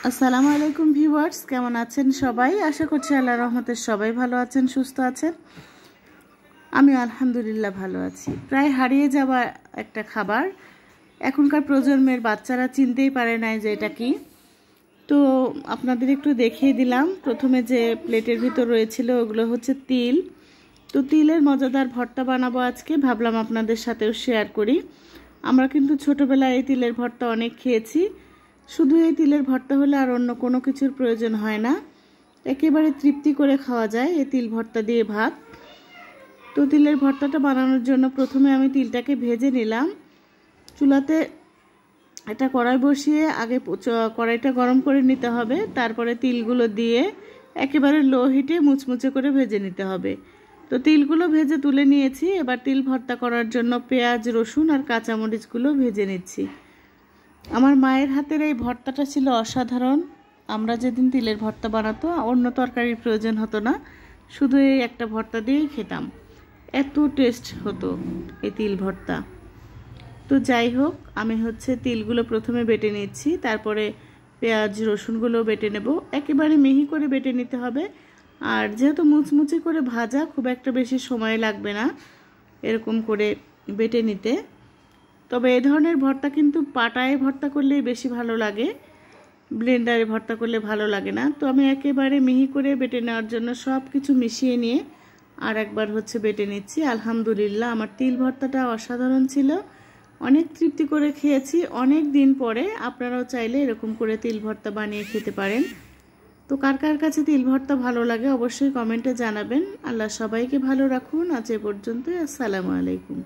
আসসালামু আলাইকুম ভিউয়ার্স, কেমন আছেন সবাই? আশা করছি আল্লাহর রহমতে সবাই ভালো আছেন, সুস্থ আছেন। আমি আলহামদুলিল্লাহ ভালো আছি। প্রায় হারিয়ে যাওয়া একটা খাবার, এখনকার প্রজন্মের বাচ্চারা চিনতেই পারে না যে এটা কি। তো আপনাদের একটু দেখিয়ে দিলাম। প্রথমে যে প্লেটের ভিতর রয়েছিল ওগুলো হচ্ছে তিল। তো তিলের মজাদার ভর্তা বানাবো আজকে, ভাবলাম আপনাদের সাথেও শেয়ার করি। আমরা কিন্তু ছোটবেলায় এই তিলের ভর্তা অনেক খেয়েছি। শুধু এই তিলের ভর্তা হলে আর অন্য কোনো কিছুর প্রয়োজন হয় না, একেবারে তৃপ্তি করে খাওয়া যায় এই তিল ভর্তা দিয়ে ভাত। তো তিলের ভর্তাটা বানানোর জন্য প্রথমে আমি তিলটাকে ভেজে নিলাম। চুলাতে একটা কড়াই বসিয়ে আগে কড়াইটা গরম করে নিতে হবে, তারপরে তিলগুলো দিয়ে একেবারে লো হিটে মুচমুচে করে ভেজে নিতে হবে। তো তিলগুলো ভেজে তুলে নিয়েছি। এবার তিল ভর্তা করার জন্য পেঁয়াজ, রসুন আর কাঁচামরিচগুলো ভেজে নিচ্ছি। আমার মায়ের হাতের এই ভর্তাটা ছিল অসাধারণ। আমরা যেদিন তিলের ভর্তা বানাতো অন্য তরকারির প্রয়োজন হতো না, শুধু এই একটা ভর্তা দিয়েই খেতাম, এত টেস্ট হতো এই তিল ভর্তা। তো যাই হোক, আমি তিলগুলো প্রথমে বেটে নিচ্ছি, তারপরে পেঁয়াজ রসুনগুলো বেটে নেব। একেবারে মিহি করে বেটে নিতে হবে। আর যেহেতু মুচমুচি করে ভাজা, খুব একটা বেশি সময় লাগবে না এরকম করে বেটে নিতে। তবে এই ধরনের ভর্তা কিন্তু পাটায় ভর্তা করলেই বেশি ভালো লাগে, ব্লেন্ডারে ভর্তা করলে ভালো লাগে না। তো আমি একেবারে মিহি করে বেটে নেওয়ার জন্য সব কিছু মিশিয়ে নিয়ে আর একবার বেটে নিচ্ছি। আলহামদুলিল্লাহ, আমার তিল ভর্তাটা অসাধারণ ছিল, অনেক তৃপ্তি করে খেয়েছি অনেক দিন পরে। আপনারাও চাইলে এরকম করে তিল ভর্তা বানিয়ে খেতে পারেন। তো কার কার কাছে তিল ভর্তা ভালো লাগে অবশ্যই কমেন্টে জানাবেন। আল্লাহ সবাইকে ভালো রাখুন। আজ এ পর্যন্তই। আসসালামু আলাইকুম।